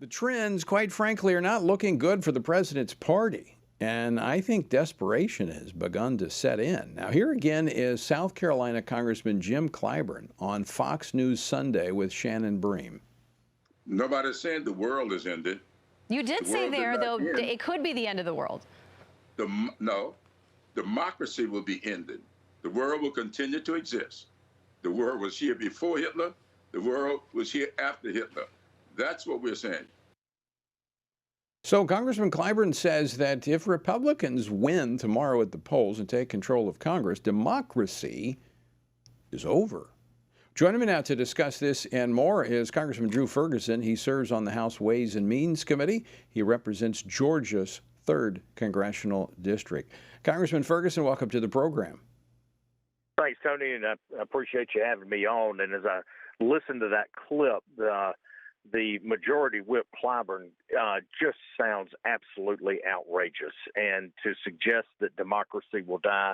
The trends, quite frankly, are not looking good for the president's party. And I think desperation has begun to set in. Now, here again is South Carolina Congressman Jim Clyburn on Fox News Sunday with Shannon Bream. Nobody's saying the world is ended. You did The say world did there, not though, end. it could be the end of the world. No, democracy will be ended. The world will continue to exist. The world was here before Hitler. The world was here after Hitler. That's what we're saying. So Congressman Clyburn says that if Republicans win tomorrow at the polls and take control of Congress, democracy is over. Joining me now to discuss this and more is Congressman Drew Ferguson. He serves on the House Ways and Means Committee. He represents Georgia's 3rd Congressional District. Congressman Ferguson, welcome to the program. Thanks, Tony, and I appreciate you having me on. And as I listen to that clip, the Majority Whip Clyburn just sounds absolutely outrageous. And to suggest that democracy will die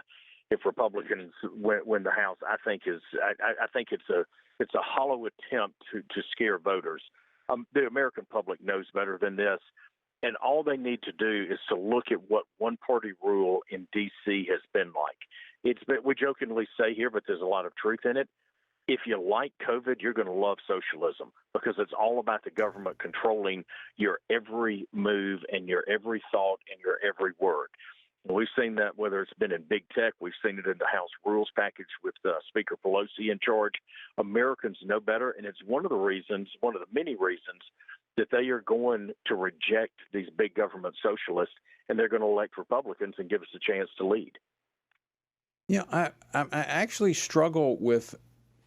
if Republicans win the House, I think it's a hollow attempt to scare voters. The American public knows better than this, and all they need to do is to look at what one-party rule in D.C. has been like. We jokingly say here, but there's a lot of truth in it. If you like COVID, you're going to love socialism because it's all about the government controlling your every move and your every thought and your every word. And we've seen that whether it's been in big tech, we've seen it in the House rules package with Speaker Pelosi in charge. Americans know better, and it's one of the many reasons that they are going to reject these big government socialists, and they're going to elect Republicans and give us a chance to lead. Yeah, I actually struggle with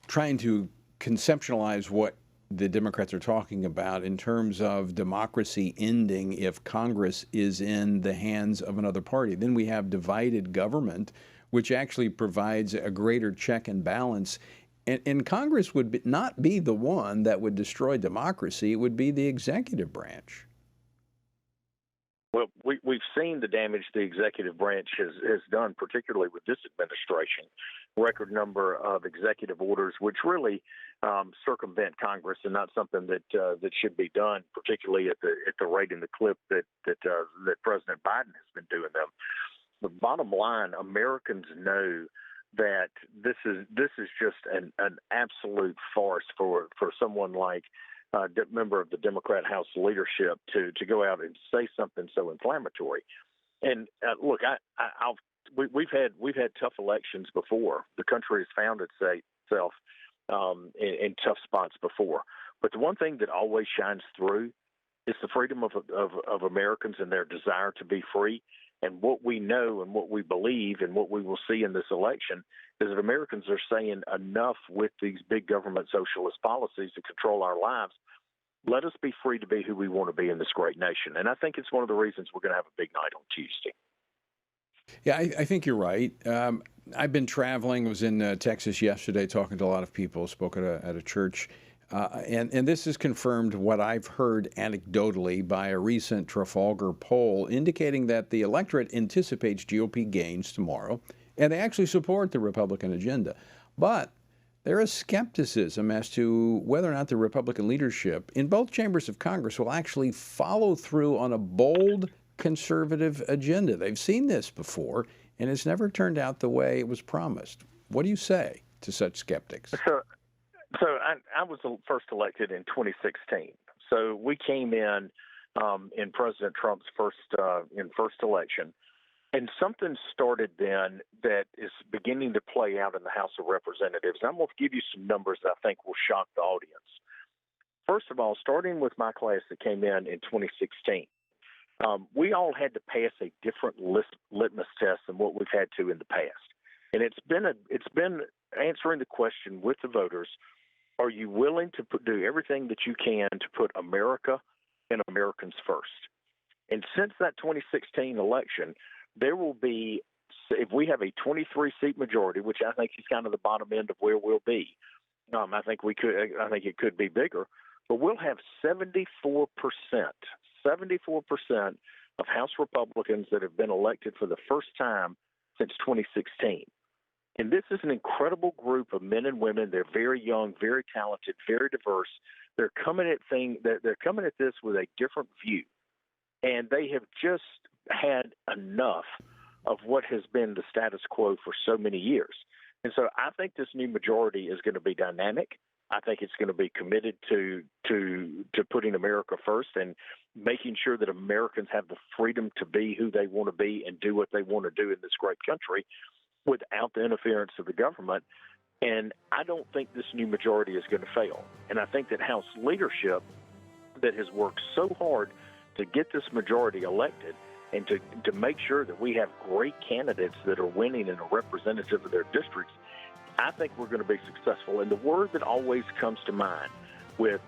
trying to conceptualize what the Democrats are talking about in terms of democracy ending if Congress is in the hands of another party. Then we have divided government, which actually provides a greater check and balance. And Congress would not be the one that would destroy democracy. It would be the executive branch. Well, we've seen the damage the executive branch has done, particularly with this administration. Record number of executive orders, which really circumvent Congress, and not something that should be done, particularly at the rate and the clip that President Biden has been doing them. The bottom line, Americans know that this is just an absolute farce for someone like a member of the Democrat House leadership to go out and say something so inflammatory. And look, we've had tough elections before. The country has found itself in tough spots before. But the one thing that always shines through is the freedom of Americans and their desire to be free. And what we know and what we believe and what we will see in this election is that Americans are saying enough with these big government socialist policies to control our lives. Let us be free to be who we want to be in this great nation. And I think it's one of the reasons we're going to have a big night on Tuesday. Yeah, I think you're right. I've been traveling. I was in Texas yesterday talking to a lot of people, spoke at a church. And this has confirmed what I've heard anecdotally by a recent Trafalgar poll indicating that the electorate anticipates GOP gains tomorrow, and they actually support the Republican agenda. But there is skepticism as to whether or not the Republican leadership in both chambers of Congress will actually follow through on a bold conservative agenda. They've seen this before, and it's never turned out the way it was promised. What do you say to such skeptics? So I was first elected in 2016. So we came in President Trump's first election, and something started then that is beginning to play out in the House of Representatives. I'm going to give you some numbers that I think will shock the audience. First of all, starting with my class that came in 2016, we all had to pass a different litmus test than what we've had to in the past, and it's been answering the question with the voters. Are you willing to do everything that you can to put America and Americans first? And since that 2016 election, there will be, if we have a 23-seat majority, which I think is kind of the bottom end of where we'll be, I think it could be bigger, but we'll have 74% of House Republicans that have been elected for the first time since 2016. And this is an incredible group of men and women. They're very young, very talented, very diverse. They're coming at this with a different view, and they have just had enough of what has been the status quo for so many years. And so I think this new majority is going to be dynamic. I think it's going to be committed to putting America first and making sure that Americans have the freedom to be who they want to be and do what they want to do in this great country without the interference of the government. And I don't think this new majority is going to fail. And I think that House leadership that has worked so hard to get this majority elected and to make sure that we have great candidates that are winning and are representative of their districts, I think we're going to be successful. And the word that always comes to mind with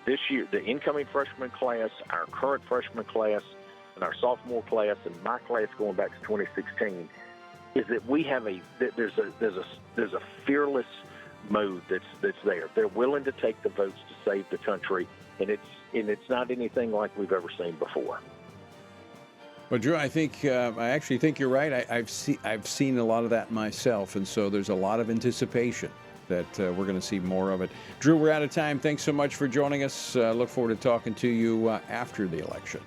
this year, the incoming freshman class, our current freshman class, and our sophomore class, and my class going back to 2016, is that we have there's a fearless mode that's there. They're willing to take the votes to save the country, and it's not anything like we've ever seen before. Well, Drew, I actually think you're right. I've seen a lot of that myself, and so there's a lot of anticipation that we're going to see more of it. Drew, we're out of time. Thanks so much for joining us. Look forward to talking to you after the election.